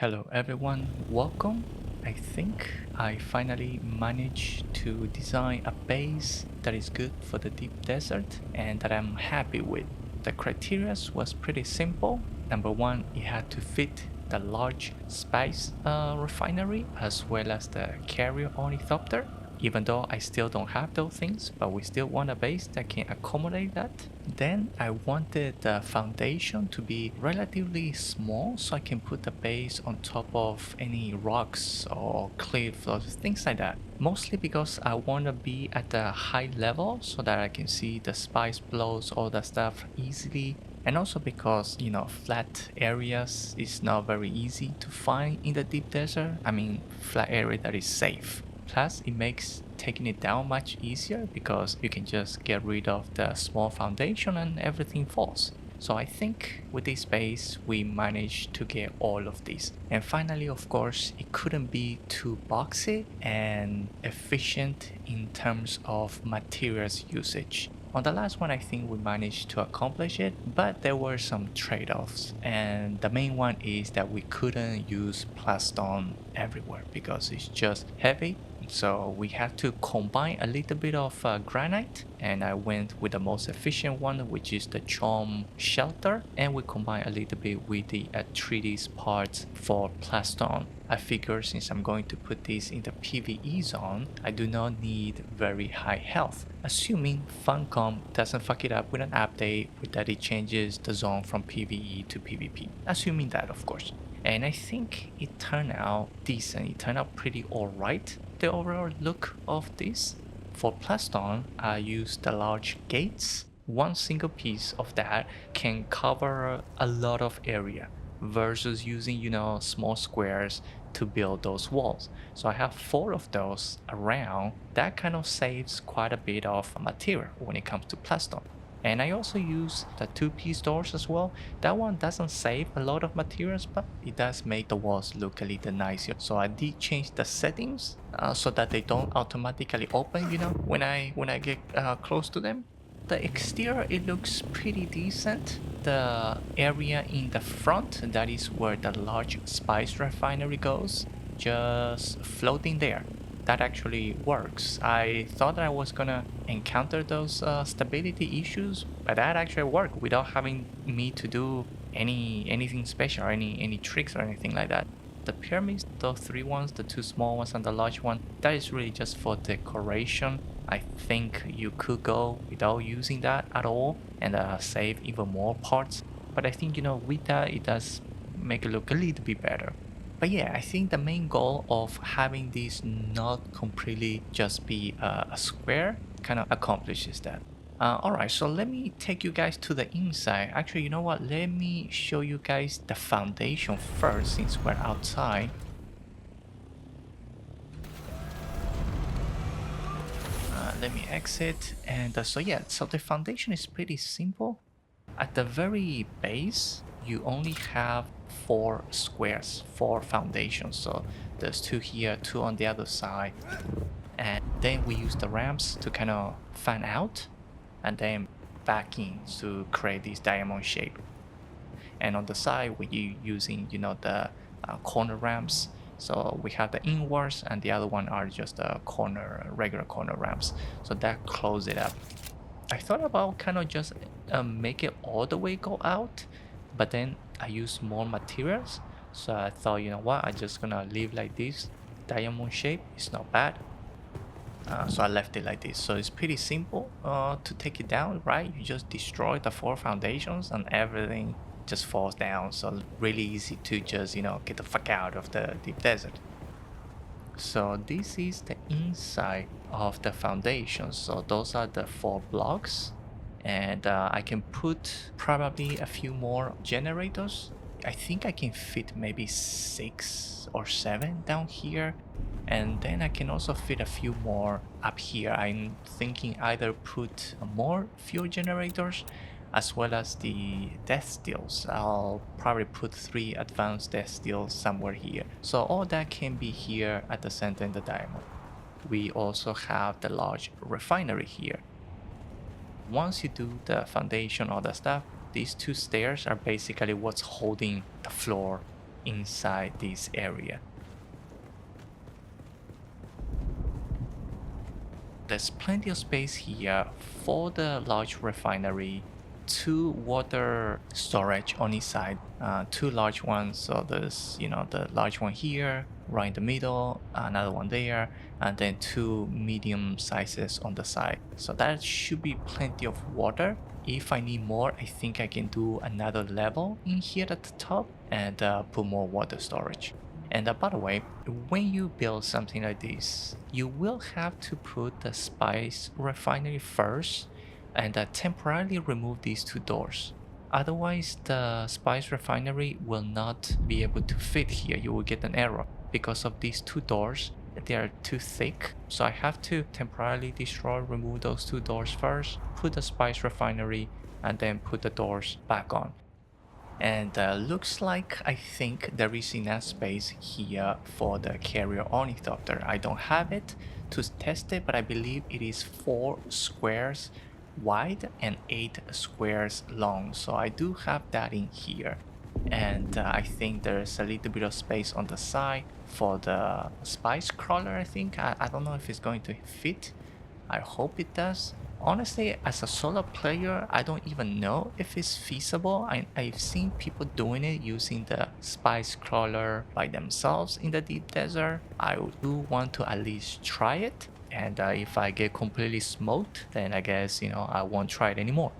Hello everyone, welcome. I think I finally managed to design a base that is good for the deep desert and that I'm happy with. The criteria was pretty simple. Number one, it had to fit the large spice refinery as well as the carrier ornithopter. Even though I still don't have those things, but we still want a base that can accommodate that. Then I wanted the foundation to be relatively small so I can put the base on top of any rocks or cliffs or things like that. Mostly because I want to be at a high level so that I can see the spice blows, all that stuff easily. And also because, flat areas is not very easy to find in the deep desert. I mean, flat area that is safe. Plus, it makes taking it down much easier because you can just get rid of the small foundation and everything falls. So I think with this base, we managed to get all of this. And finally, of course, it couldn't be too boxy and efficient in terms of materials usage. On the last one, I think we managed to accomplish it, but there were some trade-offs. And the main one is that we couldn't use plastone everywhere because it's just heavy. So we had to combine a little bit of granite, and I went with the most efficient one, which is the chrome shelter, and we combined a little bit with the 3D parts for plastone. I figure since I'm going to put this in the PvE zone, I do not need very high health. Assuming Funcom doesn't fuck it up with an update that it changes the zone from PvE to PvP. Assuming that, of course. And I think it turned out decent. It turned out pretty alright, the overall look of this. For plastone, I used the large gates. One single piece of that can cover a lot of area versus using, small squares to build those walls. So I have 4 of those around. That kind of saves quite a bit of material when it comes to plastone. And I also use the 2-piece doors as well. That one doesn't save a lot of materials, but it does make the walls look a little nicer. So I did change the settings so that they don't automatically open, when I get close to them. The exterior, it looks pretty decent. The area in the front, that is where the large spice refinery goes, just floating there. That actually works. I thought I was gonna encounter those stability issues, but that actually worked without having me to do anything special, or any tricks or anything like that. The pyramids, those 3 ones, the 2 small ones and the large one, that is really just for decoration. I think you could go without using that at all and save even more parts. But I think, with that, it does make it look a little bit better. But yeah, I think the main goal of having this not completely just be a square kind of accomplishes that. Alright, so let me take you guys to the inside. Actually, you know what? Let me show you guys the foundation first since we're outside. Let me exit. And so yeah, so the foundation is pretty simple. At the very base, you only have 4 squares, 4 foundations. So there's 2 here, 2 on the other side. And then we use the ramps to kind of fan out and then back in to create this diamond shape. And on the side, we're using, the corner ramps. So we have the inwards and the other one are just the regular corner ramps. So that closes it up. I thought about kind of just make it all the way go out, but then I use more materials. So I thought, you know what, I'm just gonna leave like this. Diamond shape, it's not bad. So I left it like this. So it's pretty simple to take it down, right? You just destroy the 4 foundations and everything just falls down. So really easy to just, get the fuck out of the deep desert. So this is the inside of the foundation. So those are the 4 blocks, and I can put probably a few more generators. I think I can fit maybe 6 or 7 down here, and then I can also fit a few more up here. I'm thinking either put more fuel generators as well as the death steels. I'll probably put 3 advanced death steels somewhere here. So all that can be here at the center in the diamond. We also have the large refinery here. Once you do the foundation, all that stuff, these 2 stairs are basically what's holding the floor inside this area. There's plenty of space here for the large refinery, two water storage on each side, two large ones. So there's, the large one here, right in the middle, another one there, and then two medium sizes on the side. So that should be plenty of water. If I need more, I think I can do another level in here at the top and put more water storage. And by the way, when you build something like this, you will have to put the spice refinery first and temporarily remove these two doors. Otherwise, the spice refinery will not be able to fit here. You will get an error because of these two doors. They are too thick. So I have to temporarily remove those two doors first, put the spice refinery, and then put the doors back on. And looks like I think there is enough space here for the carrier ornithopter. I don't have it to test it, but I believe it is 4 squares wide and 8 squares long. So I do have that in here. And I think there's a little bit of space on the side for the spice crawler, I think. I don't know if it's going to fit. I hope it does. Honestly, as a solo player, I don't even know if it's feasible. I've seen people doing it using the spice crawler by themselves in the deep desert. I do want to at least try it. And if I get completely smoked, then I guess, I won't try it anymore.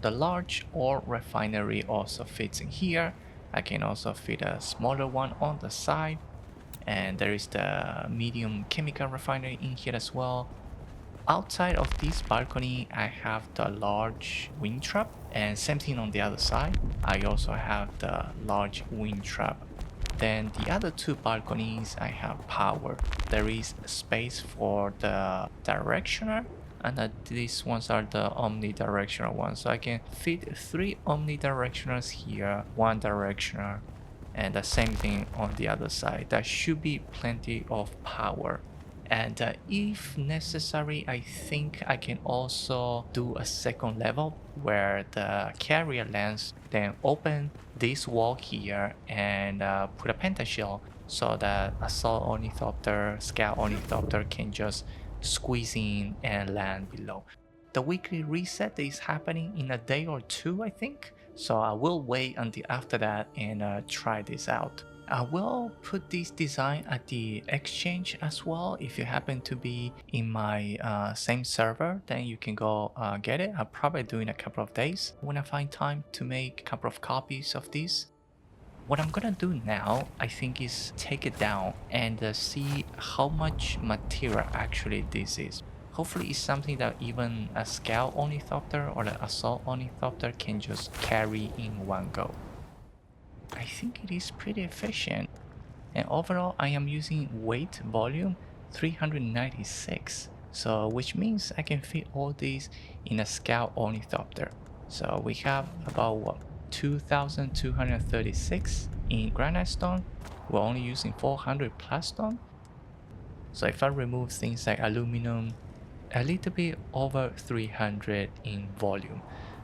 The large ore refinery also fits in here. I can also fit a smaller one on the side. And there is the medium chemical refinery in here as well. Outside of this balcony, I have the large wind trap, and same thing on the other side. I also have the large wind trap. Then the other two balconies, I have power. There is space for the directioner, and these ones are the omnidirectional ones. So I can fit 3 omnidirectionals here, 1 directioner, and the same thing on the other side. That should be plenty of power. And if necessary, I think I can also do a second level where the carrier lands, then open this wall here and put a pentashield so that assault ornithopter, scout ornithopter can just squeeze in and land below. The weekly reset is happening in a day or 2, I think. So I will wait until after that and try this out. I will put this design at the exchange as well. If you happen to be in my same server, then you can go get it. I'll probably do it in a couple of days when I find time to make a couple of copies of this. What I'm gonna do now, I think, is take it down and see how much material actually this is. Hopefully it's something that even a scout ornithopter or an assault ornithopter can just carry in one go. I think it is pretty efficient, and overall I am using weight volume 396, so which means I can fit all these in a scout ornithopter. So we have about what, 2236 in granite stone. We're only using 400 plus stone, so if I remove things like aluminum, a little bit over 300 in volume.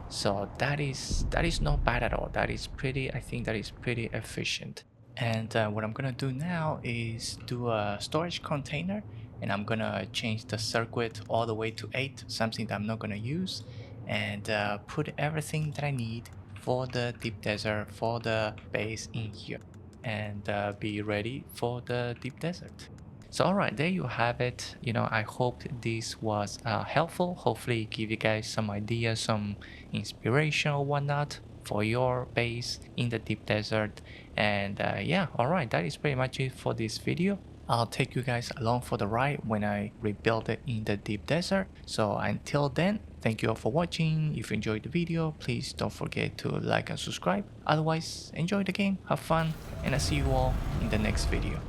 So that is not bad at all. That is pretty, I think that is pretty efficient. And what I'm gonna do now is do a storage container, and I'm gonna change the circuit all the way to 8, something that I'm not gonna use, and put everything that I need for the deep desert, for the base in here, and be ready for the deep desert. So alright, there you have it. I hope this was helpful. Hopefully give you guys some ideas, some inspiration or whatnot for your base in the deep desert. And yeah, alright, that is pretty much it for this video. I'll take you guys along for the ride when I rebuild it in the deep desert. So until then, thank you all for watching. If you enjoyed the video, please don't forget to like and subscribe. Otherwise, enjoy the game, have fun, and I'll see you all in the next video.